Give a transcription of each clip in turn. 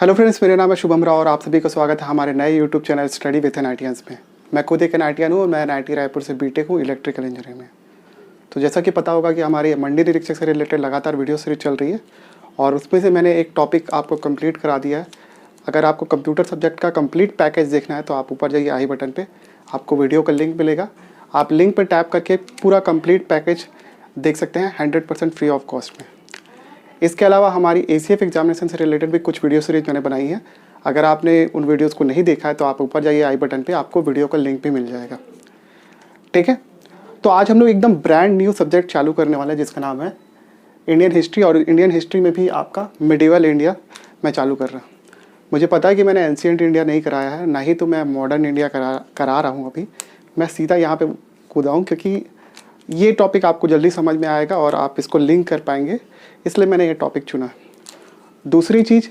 Hello friends, मेरा नाम है शुभम राव और आप सभी का स्वागत है हमारे नए यूट्यूब चैनल स्टडी विथ एनआईटीएंस में। मैं खुद एक एनआईटीएन हूँ और मैं एनआईटी रायपुर से बीटेक हूँ इलेक्ट्रिकल इंजीनियरिंग में। तो जैसा कि पता होगा कि हमारी मंडी निरीक्षक से रिलेटेड लगातार वीडियो सीरीज चल रही है और उसमें से मैंने एक टॉपिक आपको कंप्लीट करा दिया है। अगर आपको कंप्यूटर सब्जेक्ट का कंप्लीट पैकेज देखना है तो आप ऊपर जाइए आई बटन पर, आपको वीडियो का लिंक मिलेगा। आप लिंक पर टैप करके पूरा कंप्लीट पैकेज देख सकते हैं 100% फ्री ऑफ कॉस्ट में। इसके अलावा हमारी एसीएफ एग्जामिनेशन से रिलेटेड भी कुछ वीडियो सीरीज मैंने बनाई है। अगर आपने उन वीडियोस को नहीं देखा है तो आप ऊपर जाइए आई बटन पे, आपको वीडियो का लिंक भी मिल जाएगा। ठीक है, तो आज हम लोग एकदम ब्रांड न्यू सब्जेक्ट चालू करने वाले हैं जिसका नाम है इंडियन हिस्ट्री। और इंडियन हिस्ट्री में भी आपका मिडिवल इंडिया मैं चालू कर रहा हूँ। मुझे पता है कि मैंने एंशियंट इंडिया नहीं कराया है, ना ही तो मैं मॉडर्न इंडिया करा रहा हूँ। अभी मैं सीधा यहाँ पर कूदा हूँ क्योंकि ये टॉपिक आपको जल्दी समझ में आएगा और आप इसको लिंक कर पाएंगे, इसलिए मैंने ये टॉपिक चुना। दूसरी चीज़,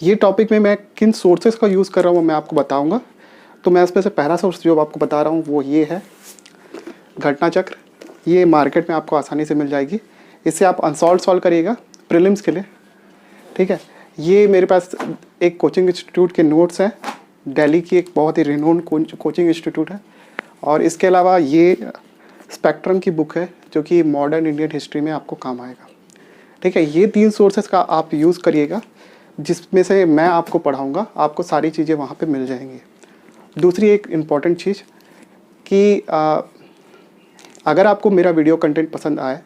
ये टॉपिक में मैं किन सोर्सेज का यूज़ कर रहा हूँ मैं आपको बताऊंगा। तो मैं इसमें से पहला सोर्स जो आपको बता रहा हूँ वो ये है घटना चक्र। ये मार्केट में आपको आसानी से मिल जाएगी, इससे आप अनसॉल्व सॉल्व करिएगा प्रीलिम्स के लिए। ठीक है, ये मेरे पास एक कोचिंग इंस्टीट्यूट के नोट्स हैं, दिल्ली की एक बहुत ही रिनोन्ड कोचिंग इंस्टीट्यूट है। और इसके अलावा ये स्पेक्ट्रम की बुक है जो कि मॉडर्न इंडियन हिस्ट्री में आपको काम आएगा। ठीक है, ये 3 सोर्सेज का आप यूज़ करिएगा, जिसमें से मैं आपको पढ़ाऊँगा, आपको सारी चीज़ें वहाँ पे मिल जाएंगी। दूसरी एक इम्पॉर्टेंट चीज़ कि अगर आपको मेरा वीडियो कंटेंट पसंद आए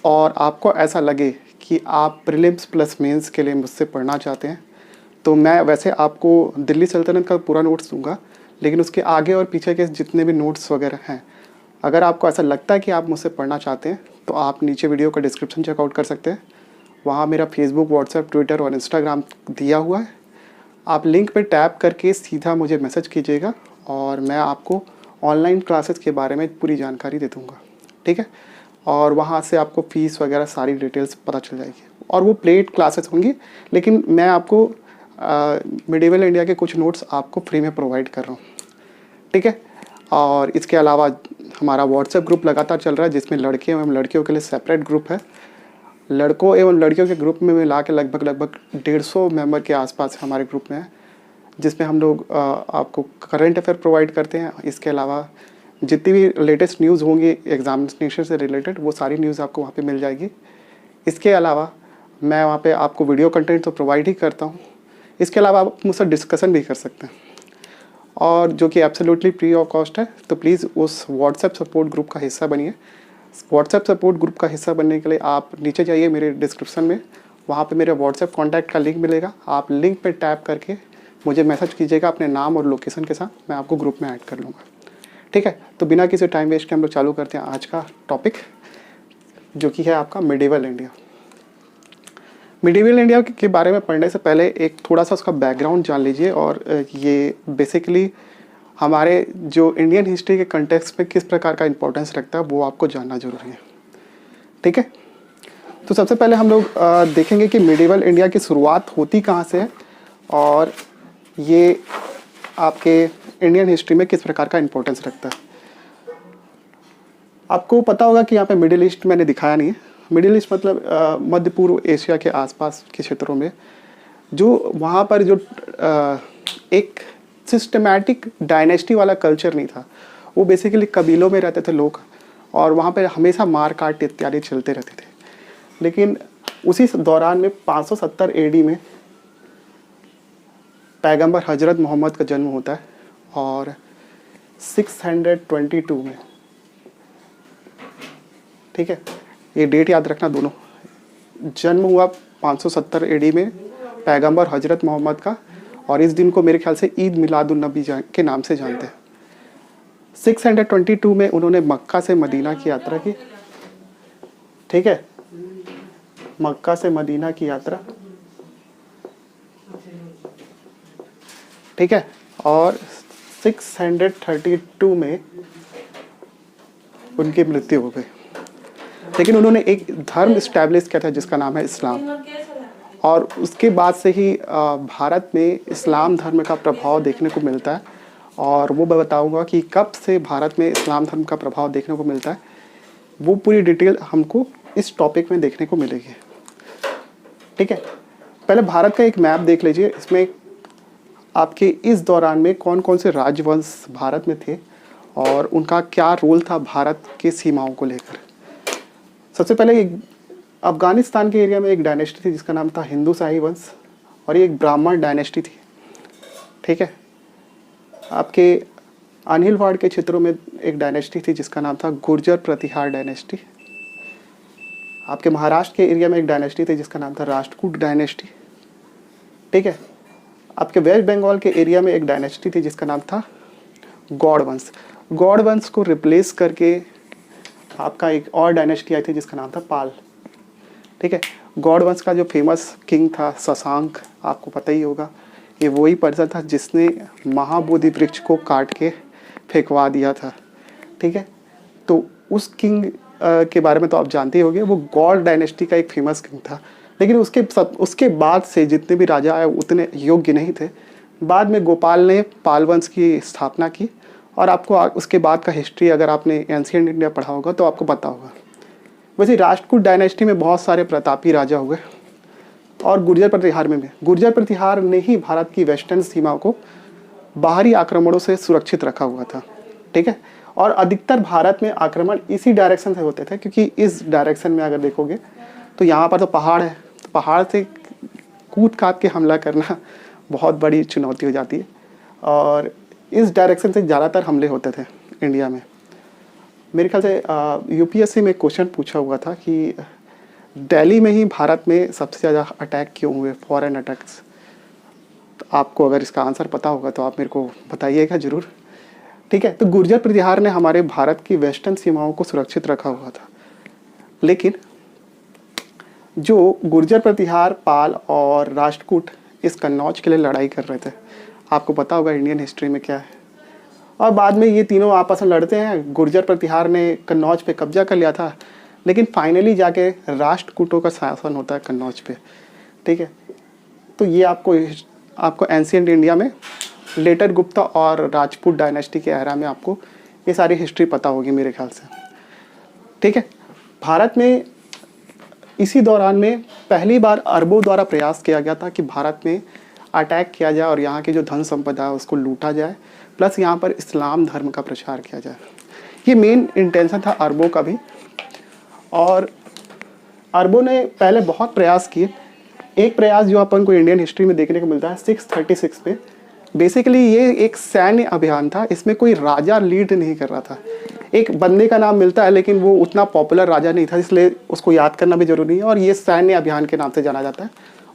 और आपको ऐसा लगे कि आप प्रीलिम्स प्लस मेंस के लिए मुझसे पढ़ना चाहते हैं, तो मैं वैसे आपको दिल्ली सल्तनत का पूरा नोट्स दूँगा, लेकिन उसके आगे और पीछे के जितने भी नोट्स वगैरह हैं, अगर आपको ऐसा लगता है कि आप मुझसे पढ़ना चाहते हैं तो आप नीचे वीडियो का डिस्क्रिप्शन चेकआउट कर सकते हैं। वहाँ मेरा फेसबुक, व्हाट्सएप, ट्विटर और इंस्टाग्राम दिया हुआ है। आप लिंक पे टैप करके सीधा मुझे मैसेज कीजिएगा और मैं आपको ऑनलाइन क्लासेस के बारे में पूरी जानकारी दे दूँगा। ठीक है, और वहाँ से आपको फ़ीस वगैरह सारी डिटेल्स पता चल जाएगी और वो पेड क्लासेस होंगी, लेकिन मैं आपको मिडिवल इंडिया के कुछ नोट्स आपको फ्री में प्रोवाइड कर रहा हूँ। ठीक है, और इसके अलावा हमारा व्हाट्सएप ग्रुप लगातार चल रहा है जिसमें लड़के एवं लड़कियों के लिए सेपरेट ग्रुप है। लड़कों एवं लड़कियों के ग्रुप में मिला के लगभग 150 मेंबर के आसपास हमारे ग्रुप में है, जिसमें हम लोग आपको करंट अफेयर प्रोवाइड करते हैं। इसके अलावा जितनी भी लेटेस्ट न्यूज़ होंगी एग्जामिनेशन से रिलेटेड, वो सारी न्यूज़ आपको वहाँ पर मिल जाएगी। इसके अलावा मैं वहाँ पर आपको वीडियो कंटेंट तो प्रोवाइड ही करता हूँ, इसके अलावा आप मुझसे डिस्कशन भी कर सकते हैं, और जो कि एब्सोल्युटली फ्री ऑफ कॉस्ट है। तो प्लीज़ उस व्हाट्सएप सपोर्ट ग्रुप का हिस्सा बनिए। व्हाट्सएप सपोर्ट ग्रुप का हिस्सा बनने के लिए आप नीचे जाइए मेरे डिस्क्रिप्शन में, वहाँ पे मेरे व्हाट्सएप कॉन्टैक्ट का लिंक मिलेगा। आप लिंक पे टैप करके मुझे मैसेज कीजिएगा अपने नाम और लोकेशन के साथ, मैं आपको ग्रुप में ऐड कर लूँगा। ठीक है, तो बिना किसी टाइम वेस्ट के हम लोग चालू करते हैं आज का टॉपिक, जो कि है आपका मिडिवल इंडिया। मिडिवल इंडिया के बारे में पढ़ने से पहले एक थोड़ा सा उसका बैकग्राउंड जान लीजिए, और ये बेसिकली हमारे जो इंडियन हिस्ट्री के कंटेक्स्ट में किस प्रकार का इम्पोर्टेंस रखता है वो आपको जानना जरूरी है। ठीक है, तो सबसे पहले हम लोग देखेंगे कि मिडिवल इंडिया की शुरुआत होती कहाँ से है और ये आपके इंडियन हिस्ट्री में किस प्रकार का इम्पोर्टेंस रखता है। आपको पता होगा कि यहाँ पे मिडिल ईस्ट मैंने दिखाया नहीं है। मिडिल ईस्ट मतलब मध्य पूर्व एशिया के आसपास के क्षेत्रों में, जो वहाँ पर जो एक सिस्टमैटिक डायनेस्टी वाला कल्चर नहीं था, वो बेसिकली कबीलों में रहते थे लोग, और वहाँ पर हमेशा मार काट इत्यादि चलते रहते थे। लेकिन उसी दौरान में 570 एडी में पैगंबर हजरत मोहम्मद का जन्म होता है, और 622 में, ठीक है, ये डेट याद रखना, दोनों जन्म हुआ 570 एडी में पैगंबर हजरत मोहम्मद का, और इस दिन को मेरे ख्याल से ईद मिलादुन्नबी के नाम से जानते हैं। 622 में उन्होंने मक्का से मदीना की यात्रा की। ठीक है, मक्का से मदीना की यात्रा, ठीक है, और 632 में उनकी मृत्यु हो गई। लेकिन उन्होंने एक धर्म इस्टेब्लिश किया था जिसका नाम है इस्लाम, और उसके बाद से ही भारत में इस्लाम धर्म का प्रभाव देखने को मिलता है। और वो मैं बताऊंगा कि कब से भारत में इस्लाम धर्म का प्रभाव देखने को मिलता है, वो पूरी डिटेल हमको इस टॉपिक में देखने को मिलेगी। ठीक है, पहले भारत का एक मैप देख लीजिए, इसमें आपके इस दौरान में कौन कौन से राजवंश भारत में थे और उनका क्या रोल था भारत के सीमाओं को लेकर। सबसे पहले एक अफगानिस्तान के एरिया में एक डायनेस्टी थी जिसका नाम था हिंदू शाही वंश, और ये एक ब्राह्मण डायनेस्टी थी। ठीक है। आपके अनिलवाड़ के क्षेत्रों में एक डायनेस्टी थी जिसका नाम था गुर्जर प्रतिहार डायनेस्टी। आपके महाराष्ट्र के एरिया में एक डायनेस्टी थी जिसका नाम था राष्ट्रकूट डायनेस्टी। ठीक है। आपके वेस्ट बंगाल के एरिया में एक डायनेस्टी थी जिसका नाम था गौड़ वंश। गौड़ वंश को रिप्लेस करके आपका एक और डायनेस्टी आई थी जिसका नाम था पाल। ठीक है। गौड़ वंश का जो फेमस किंग था शशांक, आपको पता ही होगा, ये वही पर्सन था जिसने महाबोधि वृक्ष को काट के फेंकवा दिया था। ठीक है। तो उस किंग के बारे में तो आप जानते ही होंगे, वो गौड़ डायनेस्टी का एक फेमस किंग था। लेकिन उसके बाद से जितने भी राजा आए उतने योग्य नहीं थे। बाद में गोपाल ने पाल वंश की स्थापना की, और आपको उसके बाद का हिस्ट्री अगर आपने एंशिएंट इंडिया पढ़ा होगा तो आपको पता होगा। वैसे राष्ट्रकूट डायनेस्टी में बहुत सारे प्रतापी राजा हुए, और गुर्जर प्रतिहार में भी। गुर्जर प्रतिहार ने ही भारत की वेस्टर्न सीमा को बाहरी आक्रमणों से सुरक्षित रखा हुआ था। ठीक है। और अधिकतर भारत में आक्रमण इसी डायरेक्शन से होते थे, क्योंकि इस डायरेक्शन में अगर देखोगे तो यहाँ पर तो पहाड़ है, तो पहाड़ से कूद काट के हमला करना बहुत बड़ी चुनौती हो जाती है, और इस डायरेक्शन से ज़्यादातर हमले होते थे इंडिया में। मेरे ख्याल से यूपीएससी में क्वेश्चन पूछा हुआ था कि दिल्ली में ही भारत में सबसे ज़्यादा अटैक क्यों हुए, फॉरेन अटैक्स। तो आपको अगर इसका आंसर पता होगा तो आप मेरे को बताइएगा ज़रूर। ठीक है। तो गुर्जर प्रतिहार ने हमारे भारत की वेस्टर्न सीमाओं को सुरक्षित रखा हुआ था। लेकिन जो गुर्जर प्रतिहार, पाल और राष्ट्रकूट इस कन्नौज के लिए लड़ाई कर रहे थे, आपको पता होगा इंडियन हिस्ट्री में क्या है। और बाद में ये तीनों आपस में लड़ते हैं। गुर्जर प्रतिहार ने कन्नौज पे कब्जा कर लिया था, लेकिन फाइनली जाके राष्ट्रकूटों का शासन होता है कन्नौज पे। ठीक है। तो ये आपको एंशिएंट इंडिया में लेटर गुप्ता और राजपूत डायनेस्टी के एरा में आपको ये सारी हिस्ट्री पता होगी मेरे ख्याल से। ठीक है। भारत में इसी दौरान में पहली बार अरबों द्वारा प्रयास किया गया था कि भारत में अटैक किया जाए और यहाँ की जो धन संपदा है उसको लूटा जाए, प्लस यहाँ पर इस्लाम धर्म का प्रचार किया जाए। ये मेन इंटेंशन था अरबों का भी, और अरबों ने पहले बहुत प्रयास किए। एक प्रयास जो अपन को इंडियन हिस्ट्री में देखने को मिलता है 636 पे, बेसिकली ये एक सैन्य अभियान था। इसमें कोई राजा लीड नहीं कर रहा था। एक बंदे का नाम मिलता है, लेकिन वो उतना पॉपुलर राजा नहीं था, इसलिए उसको याद करना भी जरूरी है। और ये सैन्य अभियान के नाम से जाना जाता है,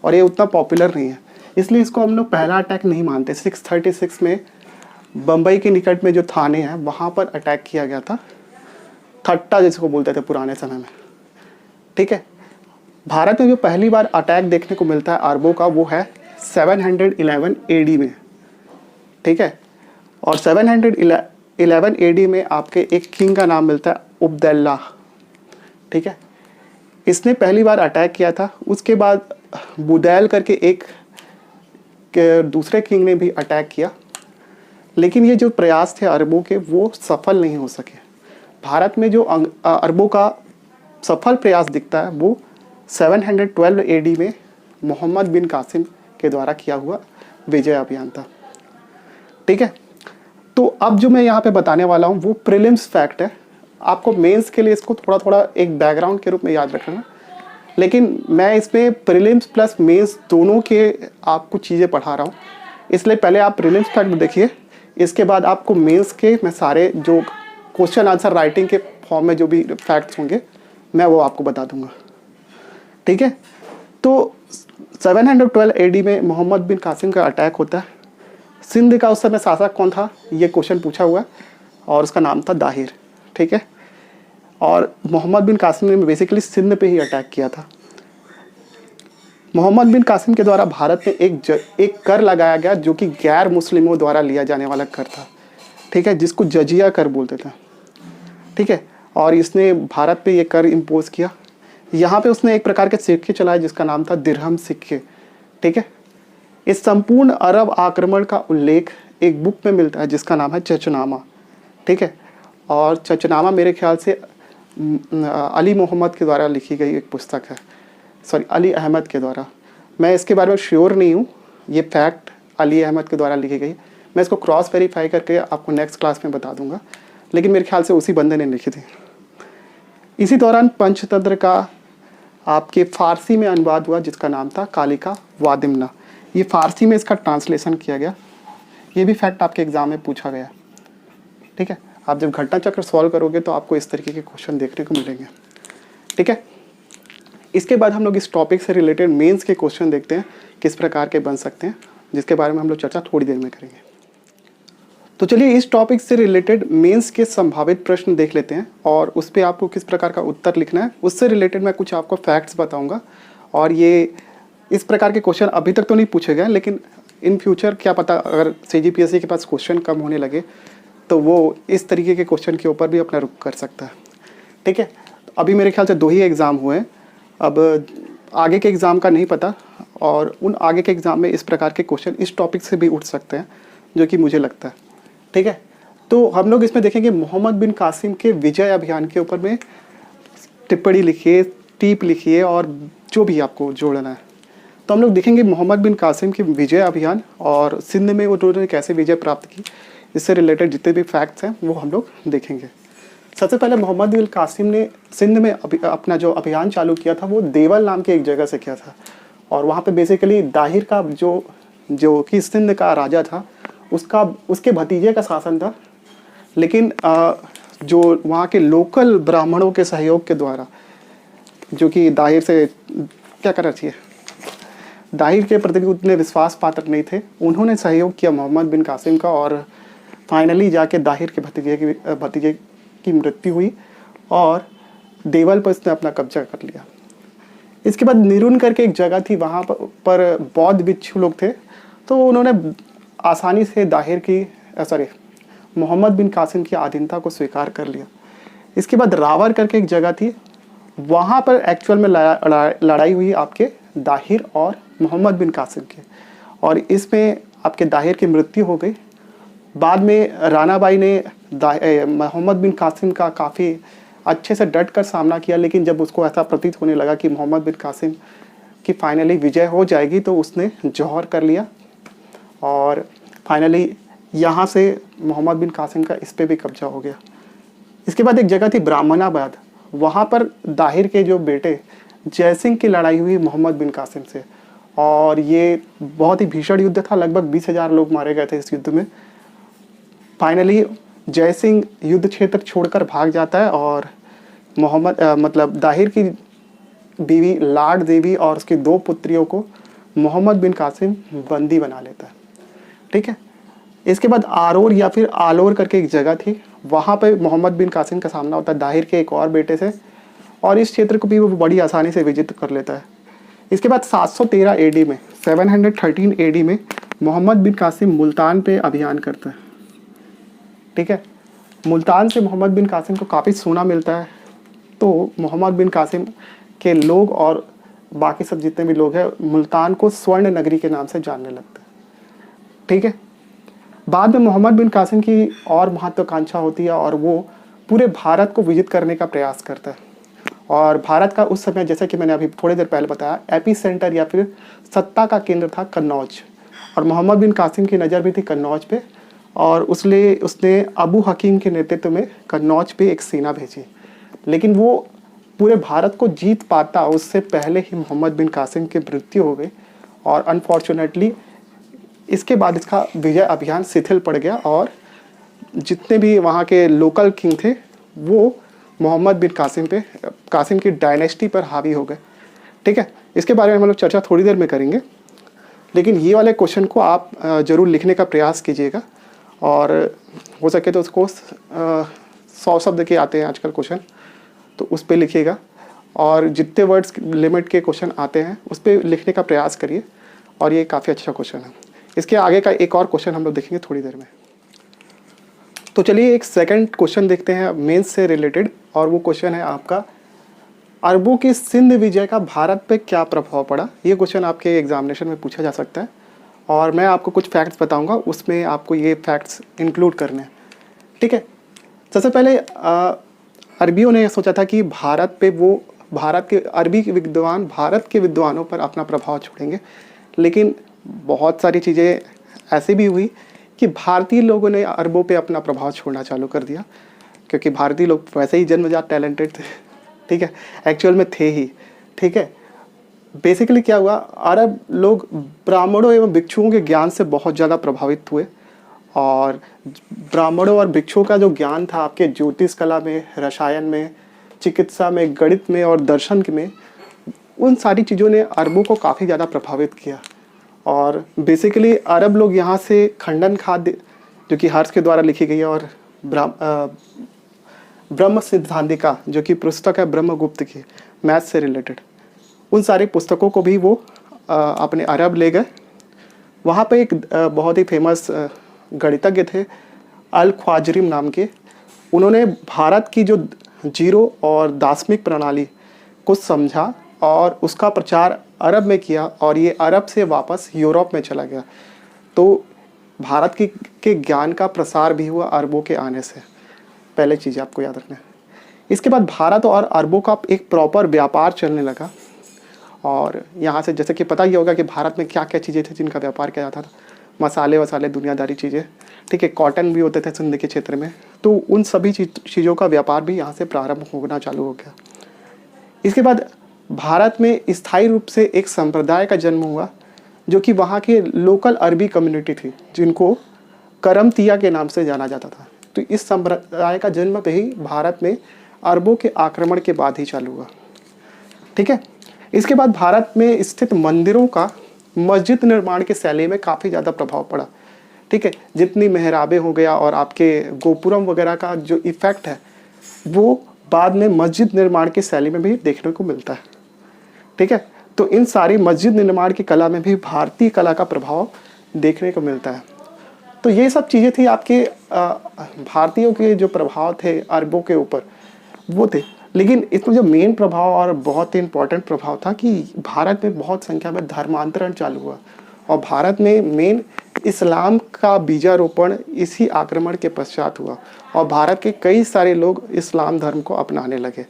और ये उतना पॉपुलर नहीं है, इसलिए इसको हम लोग पहला अटैक नहीं मानते। 636 में बम्बई के निकट में जो थाने हैं वहाँ पर अटैक किया गया था, थट्टा जिसको बोलते थे पुराने समय में। ठीक है। भारत में जो पहली बार अटैक देखने को मिलता है अरबों का, वो है 711 AD में। ठीक है। और 711 AD में आपके एक किंग का नाम मिलता है उबदैल्ला। ठीक है। इसने पहली बार अटैक किया था। उसके बाद बुदैल करके एक दूसरे किंग ने भी अटैक किया, लेकिन ये जो प्रयास थे अरबों के वो सफल नहीं हो सके। भारत में जो अरबों का सफल प्रयास दिखता है वो 712 AD में मोहम्मद बिन कासिम के द्वारा किया हुआ विजय अभियान था। ठीक है। तो अब जो मैं यहाँ पे बताने वाला हूँ वो प्रीलिम्स फैक्ट है। आपको मेंस के लिए इसको थोड़ा थोड़ा एक बैकग्राउंड के रूप में याद रखना, लेकिन मैं इसमें प्रीलिम्स प्लस मेंस दोनों के आपको चीज़ें पढ़ा रहा हूँ, इसलिए पहले आप प्रीलिम्स फैक्ट देखिए, इसके बाद आपको मेंस के मैं सारे जो क्वेश्चन आंसर राइटिंग के फॉर्म में जो भी फैक्ट्स होंगे मैं वो आपको बता दूंगा। ठीक है। तो 712 AD में मोहम्मद बिन कासिम का अटैक होता है। सिंध का उस समय शासक कौन था ये क्वेश्चन पूछा हुआ है, और उसका नाम था दाहिर। ठीक है। और मोहम्मद बिन कासिम ने बेसिकली सिंध पे ही अटैक किया था। मोहम्मद बिन कासिम के द्वारा भारत में एक कर लगाया गया जो कि गैर मुस्लिमों द्वारा लिया जाने वाला कर था। ठीक है। जिसको जजिया कर बोलते थे। ठीक है। और इसने भारत पे ये कर इम्पोज किया। यहाँ पे उसने एक प्रकार के सिक्के चलाए जिसका नाम था दिरहम सिक्के। ठीक है। इस संपूर्ण अरब आक्रमण का उल्लेख एक बुक में मिलता है जिसका नाम है चचनामा। ठीक है। और चचनामा मेरे ख्याल से अली मोहम्मद के द्वारा लिखी गई एक पुस्तक है, सॉरी अली अहमद के द्वारा। मैं इसके बारे में श्योर नहीं हूँ, ये फैक्ट अली अहमद के द्वारा लिखी गई। मैं इसको क्रॉस वेरीफाई करके आपको नेक्स्ट क्लास में बता दूंगा, लेकिन मेरे ख्याल से उसी बंदे ने लिखी थी। इसी दौरान पंचतंत्र का आपके फ़ारसी में अनुवाद हुआ, जिसका नाम था कालिका वादिमना। ये फ़ारसी में इसका ट्रांसलेशन किया गया। ये भी फैक्ट आपके एग्ज़ाम में पूछा गया। ठीक है, आप जब घटना चक्र सॉल्व करोगे तो आपको इस तरीके के क्वेश्चन देखने को मिलेंगे। ठीक है, इसके बाद हम लोग इस टॉपिक से रिलेटेड मेंस के क्वेश्चन देखते हैं किस प्रकार के बन सकते हैं, जिसके बारे में हम लोग चर्चा थोड़ी देर में करेंगे। तो चलिए इस टॉपिक से रिलेटेड मेंस के संभावित प्रश्न देख लेते हैं और उस पर आपको किस प्रकार का उत्तर लिखना है। उससे रिलेटेड मैं कुछ आपको फैक्ट्स बताऊंगा, और ये इस प्रकार के क्वेश्चन अभी तक तो नहीं पूछे गए, लेकिन इन फ्यूचर क्या पता अगर CGPSC के पास क्वेश्चन कम होने लगे तो वो इस तरीके के क्वेश्चन के ऊपर भी अपना रुख कर सकता है। ठीक है, अभी मेरे ख्याल से 2 ही एग्ज़ाम हुए हैं, अब आगे के एग्ज़ाम का नहीं पता, और उन आगे के एग्ज़ाम में इस प्रकार के क्वेश्चन इस टॉपिक से भी उठ सकते हैं, जो कि मुझे लगता है। ठीक है, तो हम लोग इसमें देखेंगे मोहम्मद बिन कासिम के विजय अभियान के ऊपर में टिप्पणी लिखिए, टीप लिखिए और जो भी आपको जोड़ना है। तो हम लोग देखेंगे मोहम्मद बिन कासिम के विजय अभियान और सिंध में उन्होंने कैसे विजय प्राप्त की, इससे रिलेटेड जितने भी फैक्ट्स हैं वो हम लोग देखेंगे। सबसे पहले मोहम्मद बिन कासिम ने सिंध में अपना जो अभियान चालू किया था वो देवल नाम की एक जगह से किया था, और वहाँ पे बेसिकली दाहिर का जो कि सिंध का राजा था उसके भतीजे का शासन था। लेकिन जो वहाँ के लोकल ब्राह्मणों के सहयोग के द्वारा, जो कि दाहिर से क्या करना चाहिए, दाहिर के प्रति उतने विश्वास पात्र नहीं थे, उन्होंने सहयोग किया मोहम्मद बिन कासिम का, और फाइनली जाके दाहिर के भतीजे की मृत्यु हुई और देवल पर उसने अपना कब्जा कर लिया। इसके बाद निरुन करके एक जगह थी, वहाँ पर बौद्ध भिक्षु लोग थे, तो उन्होंने आसानी से मोहम्मद बिन कासिम की अधीनता को स्वीकार कर लिया। इसके बाद रावर करके एक जगह थी, वहाँ पर एक्चुअल में लड़ाई हुई आपके दाहिर और मोहम्मद बिन कासिम के, और इसमें आपके दाहिर की मृत्यु हो गई। बाद में रानाबाई ने मोहम्मद बिन कासिम का काफ़ी अच्छे से डट कर सामना किया, लेकिन जब उसको ऐसा प्रतीत होने लगा कि मोहम्मद बिन कासिम की फाइनली विजय हो जाएगी तो उसने जौहर कर लिया, और फाइनली यहाँ से मोहम्मद बिन कासिम का इस पे भी कब्जा हो गया। इसके बाद एक जगह थी ब्राह्मणाबाद, वहाँ पर दाहिर के जो बेटे जयसिंह की लड़ाई हुई मोहम्मद बिन कासिम से, और ये बहुत ही भीषण युद्ध था, लगभग 20,000 लोग मारे गए थे इस युद्ध में। फाइनली जयसिंह युद्ध क्षेत्र छोड़कर भाग जाता है और दाहिर की बीवी लाड देवी और उसकी 2 पुत्रियों को मोहम्मद बिन कासिम बंदी बना लेता है। ठीक है, इसके बाद आरोर या फिर आलोर करके एक जगह थी, वहाँ पे मोहम्मद बिन कासिम का सामना होता है दाहिर के एक और बेटे से, और इस क्षेत्र को भी वो बड़ी आसानी से विजित कर लेता है। इसके बाद 713 AD में 713 AD में मोहम्मद बिन कासिम मुल्तान पे अभियान करता है। ठीक है, मुल्तान से मोहम्मद बिन कासिम को काफ़ी सोना मिलता है, तो मोहम्मद बिन कासिम के लोग और बाकी सब जितने भी लोग हैं मुल्तान को स्वर्ण नगरी के नाम से जानने लगते हैं। ठीक है, बाद में मोहम्मद बिन कासिम की और महत्वाकांक्षा होती है और वो पूरे भारत को विजित करने का प्रयास करता है, और भारत का उस समय, जैसे कि मैंने अभी थोड़ी देर पहले बताया, एपी सेंटर या फिर सत्ता का केंद्र था कन्नौज, और मोहम्मद बिन कासिम की नज़र भी थी कन्नौज पे, और उसने अबू हकीम के नेतृत्व में कन्नौज पे एक सेना भेजी। लेकिन वो पूरे भारत को जीत पाता उससे पहले ही मोहम्मद बिन कासिम की मृत्यु हो गई, और अनफॉर्चुनेटली इसके बाद इसका विजय अभियान शिथिल पड़ गया, और जितने भी वहाँ के लोकल किंग थे वो मोहम्मद बिन कासिम की डायनेस्टी पर हावी हो गए। ठीक है, इसके बारे में हम लोग चर्चा थोड़ी देर में करेंगे, लेकिन ये वाले क्वेश्चन को आप ज़रूर लिखने का प्रयास कीजिएगा, और हो सके तो उसको 100 शब्द के आते हैं आजकल क्वेश्चन, तो उस पर लिखिएगा, और जितने वर्ड्स लिमिट के क्वेश्चन आते हैं उस पर लिखने का प्रयास करिए, और ये काफ़ी अच्छा क्वेश्चन है। इसके आगे का एक और क्वेश्चन हम लोग देखेंगे थोड़ी देर में। तो चलिए एक सेकंड क्वेश्चन देखते हैं मेंस से रिलेटेड, और वो क्वेश्चन है आपका, अरबों की सिंध विजय का भारत पे क्या प्रभाव पड़ा। ये क्वेश्चन आपके एग्जामिनेशन में पूछा जा सकता है, और मैं आपको कुछ फैक्ट्स बताऊंगा, उसमें आपको ये फैक्ट्स इंक्लूड करने हैं। ठीक है, सबसे पहले अरबियों ने सोचा था कि भारत पे वो भारत के विद्वानों पर अपना प्रभाव छोड़ेंगे। लेकिन बहुत सारी चीज़ें ऐसी भी हुई कि भारतीय लोगों ने अरबों पे अपना प्रभाव छोड़ना चालू कर दिया, क्योंकि भारतीय लोग वैसे ही जन्मजात टैलेंटेड थे, ठीक है, एक्चुअल में थे ही, ठीक है। बेसिकली क्या हुआ, अरब लोग ब्राह्मणों एवं भिक्षुओं के ज्ञान से बहुत ज़्यादा प्रभावित हुए, और ब्राह्मणों और भिक्षुओं का जो ज्ञान था आपके ज्योतिष कला में, रसायन में, चिकित्सा में, गणित में और दर्शन में, उन सारी चीज़ों ने अरबों को काफ़ी ज़्यादा प्रभावित किया। और बेसिकली अरब लोग यहाँ से खंडन खाद्य, जो कि हर्ष के द्वारा लिखी गई है, और ब्रह्म सिद्धांतिका, जो कि पुस्तक है ब्रह्मगुप्त की, मैथ से रिलेटेड, उन सारी पुस्तकों को भी वो अपने अरब ले गए। वहाँ पे एक बहुत ही फेमस गणितज्ञ थे अल ख्वाजरिम नाम के। उन्होंने भारत की जो जीरो और दार्शनिक प्रणाली को समझा और उसका प्रचार अरब में किया, और ये अरब से वापस यूरोप में चला गया। तो भारत के ज्ञान का प्रसार भी हुआ अरबों के आने से। पहले चीज़ आपको याद रखना है। इसके बाद भारत और अरबों का एक प्रॉपर व्यापार चलने लगा, और यहाँ से जैसे कि पता ही होगा कि भारत में क्या क्या चीज़ें थी जिनका व्यापार किया जाता था, मसाले वसाले, दुनियादारी चीज़ें, ठीक है, कॉटन भी होते थे सिंध के क्षेत्र में। तो उन सभी चीज़ों का व्यापार भी यहाँ से प्रारंभ होना चालू हो गया। इसके बाद भारत में स्थायी रूप से एक संप्रदाय का जन्म हुआ, जो कि वहाँ के लोकल अरबी कम्युनिटी थी, जिनको करमतिया के नाम से जाना जाता था। तो इस संप्रदाय का जन्म भी भारत में अरबों के आक्रमण के बाद ही चालू हुआ, ठीक है। इसके बाद भारत में स्थित मंदिरों का मस्जिद निर्माण की शैली में काफ़ी ज़्यादा प्रभाव पड़ा, ठीक है। जितनी मेहराबें हो गया और आपके गोपुरम वगैरह का जो इफ़ेक्ट है, वो बाद में मस्जिद निर्माण की शैली में भी देखने को मिलता है, ठीक है। तो इन सारी मस्जिद निर्माण की कला में भी भारतीय कला का प्रभाव देखने को मिलता है। तो ये सब चीज़ें थी आपके भारतीयों के जो प्रभाव थे अरबों के ऊपर, वो थे। लेकिन इसमें जो मेन प्रभाव और बहुत ही इम्पोर्टेंट प्रभाव था कि भारत में बहुत संख्या में धर्मांतरण चालू हुआ, और भारत में मेन इस्लाम का बीजारोपण इसी आक्रमण के पश्चात हुआ, और भारत के कई सारे लोग इस्लाम धर्म को अपनाने लगे,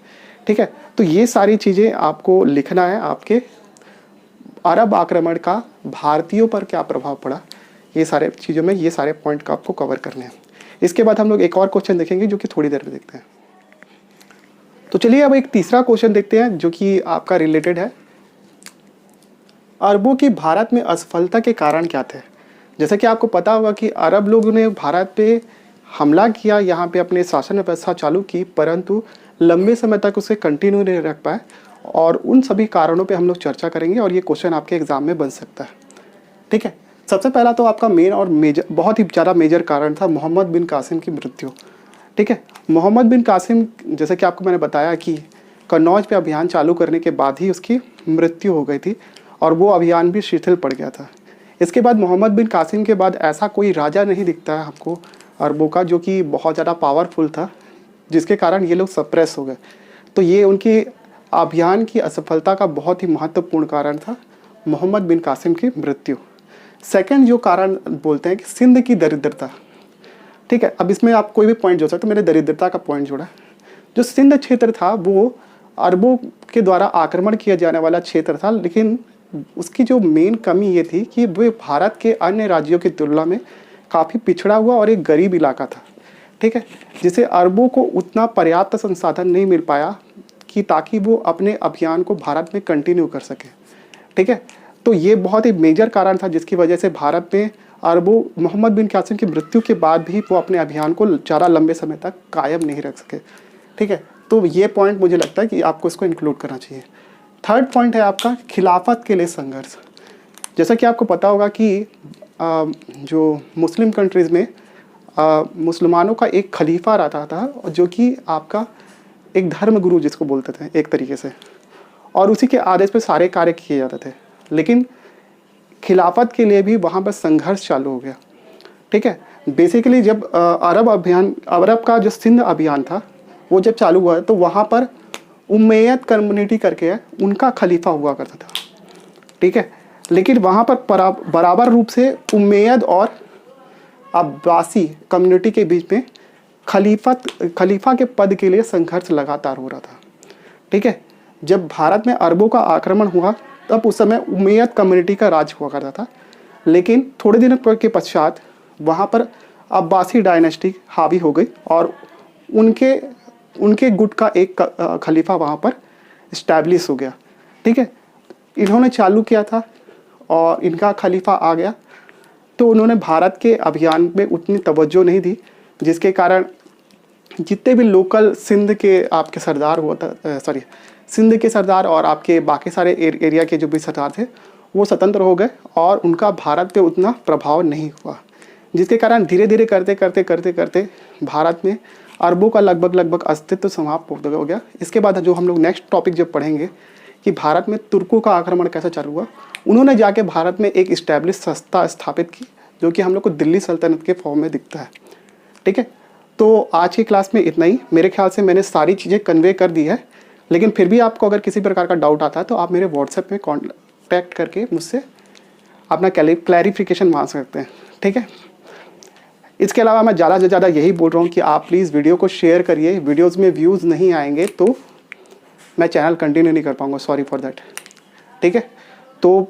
ठीक है। तो ये सारी चीज़ें आपको लिखना है, आपके अरब आक्रमण का भारतीयों पर क्या प्रभाव पड़ा, ये सारे चीज़ों में ये सारे पॉइंट का आपको कवर करने हैं। इसके बाद हम लोग एक और क्वेश्चन देखेंगे, जो कि थोड़ी देर में देखते हैं। तो चलिए अब एक तीसरा क्वेश्चन देखते हैं, जो कि आपका रिलेटेड है। अरबों की भारत में असफलता के कारण क्या थे। जैसा कि आपको पता होगा कि अरब लोगों ने भारत पे हमला किया, यहाँ पे अपने शासन व्यवस्था चालू की, परंतु लंबे समय तक उसे कंटिन्यू नहीं रख पाए, और उन सभी कारणों पे हम लोग चर्चा करेंगे, और ये क्वेश्चन आपके एग्जाम में बन सकता है, ठीक है। सबसे पहला तो आपका मेन और मेजर, बहुत ही ज़्यादा मेजर कारण था मोहम्मद बिन कासिम की मृत्यु, ठीक है। मोहम्मद बिन कासिम, जैसे कि आपको मैंने बताया कि कन्नौज पे अभियान चालू करने के बाद ही उसकी मृत्यु हो गई थी, और वो अभियान भी शिथिल पड़ गया था। इसके बाद मोहम्मद बिन कासिम के बाद ऐसा कोई राजा नहीं दिखता है हमको अरबों का, जो कि बहुत ज़्यादा पावरफुल था, जिसके कारण ये लोग सप्रेस हो गए। तो ये उनकी अभियान की असफलता का बहुत ही महत्वपूर्ण कारण था, मोहम्मद बिन कासिम की मृत्यु। सेकंड जो कारण बोलते हैं कि सिंध की दरिद्रता, ठीक है। अब इसमें आप कोई भी पॉइंट जोड़ सकते हो, मैंने दरिद्रता का पॉइंट जोड़ा। जो सिंध क्षेत्र था वो अरबों के द्वारा आक्रमण किया जाने वाला क्षेत्र था, लेकिन उसकी जो मेन कमी ये थी कि वो भारत के अन्य राज्यों की तुलना में काफ़ी पिछड़ा हुआ और एक गरीब इलाका था, ठीक है, जिसे अरबों को उतना पर्याप्त संसाधन नहीं मिल पाया कि ताकि वो अपने अभियान को भारत में कंटिन्यू कर सके, ठीक है। तो ये बहुत ही मेजर कारण था, जिसकी वजह से भारत में अरबों मोहम्मद बिन कासिम की मृत्यु के बाद भी वो अपने अभियान को ज़्यादा लंबे समय तक कायम नहीं रख सके, ठीक है। तो ये पॉइंट मुझे लगता है कि आपको इसको इंक्लूड करना चाहिए। थर्ड पॉइंट है आपका खिलाफत के लिए संघर्ष। जैसा कि आपको पता होगा कि जो मुस्लिम कंट्रीज़ में मुसलमानों का एक खलीफा रहता था, जो कि आपका एक धर्म गुरु जिसको बोलते थे एक तरीके से, और उसी के आदेश पे सारे कार्य किए जाते थे। लेकिन खिलाफत के लिए भी वहाँ पर संघर्ष चालू हो गया, ठीक है। बेसिकली जब अरब का जो सिंध अभियान था वो जब चालू हुआ, तो वहाँ पर उम्मयद कम्युनिटी करके उनका खलीफा हुआ करता था, ठीक है। लेकिन वहाँ पर बराबर रूप से उम्मयद और अब्बासी कम्युनिटी के बीच में खलीफा के पद के लिए संघर्ष लगातार हो रहा था, ठीक है। जब भारत में अरबों का आक्रमण हुआ तब उस समय उमैयद कम्युनिटी का राज हुआ करता था, लेकिन थोड़े दिनों के पश्चात वहाँ पर अब्बासी डायनेस्टी हावी हो गई और उनके उनके गुट का एक खलीफा वहाँ पर इस्टेब्लिश हो गया। ठीक है, इन्होंने चालू किया था और इनका खलीफा आ गया, तो उन्होंने भारत के अभियान में उतनी तवज्जो नहीं दी, जिसके कारण जितने भी लोकल सिंध के आपके सरदार हुआ था, सिंध के सरदार और आपके बाकी सारे एरिया के जो भी सरदार थे वो स्वतंत्र हो गए और उनका भारत पे उतना प्रभाव नहीं हुआ, जिसके कारण धीरे धीरे करते करते करते करते भारत में अरबों का लगभग अस्तित्व समाप्त हो गया। इसके बाद जो हम लोग नेक्स्ट टॉपिक जब पढ़ेंगे कि भारत में तुर्कों का आक्रमण कैसे चालू हुआ, उन्होंने जाके भारत में एक इस्टेब्लिश संस्था स्थापित की जो कि हम लोग को दिल्ली सल्तनत के फॉर्म में दिखता है। ठीक है, तो आज की क्लास में इतना ही। मेरे ख्याल से मैंने सारी चीज़ें कन्वे कर दी है, लेकिन फिर भी आपको अगर किसी प्रकार का डाउट आता है तो आप मेरे व्हाट्सएप में कॉन्टैक्ट करके मुझसे अपना क्लैरिफिकेशन मांग सकते हैं। ठीक है, इसके अलावा मैं ज़्यादा से ज़्यादा यही बोल रहा हूँ कि आप प्लीज़ वीडियो को शेयर करिए। वीडियोज़ में व्यूज़ नहीं आएंगे तो मैं चैनल कंटिन्यू नहीं कर पाऊँगा, सॉरी फॉर दैट। ठीक है, तो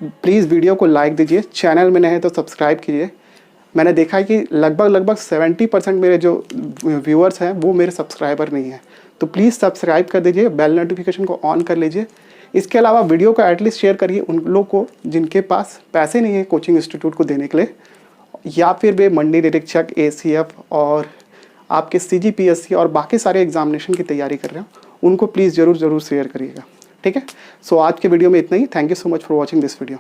प्लीज़ वीडियो को लाइक दीजिए, चैनल में नए हैं तो सब्सक्राइब कीजिए। मैंने देखा है कि लगभग 70% मेरे जो व्यूअर्स हैं वो मेरे सब्सक्राइबर नहीं हैं, तो प्लीज़ सब्सक्राइब कर दीजिए, बेल नोटिफिकेशन को ऑन कर लीजिए। इसके अलावा वीडियो को एटलीस्ट शेयर करिए उन लोगों को जिनके पास पैसे नहीं है कोचिंग इंस्टीट्यूट को देने के लिए, या फिर वे मंडी निरीक्षक, ACF और आपके CGPSC और बाकी सारे एग्जामिनेशन की तैयारी कर रहे हो, उनको प्लीज़ ज़रूर शेयर करिएगा। ठीक है, सो आज के वीडियो में इतना ही। Thank you so much for watching this video.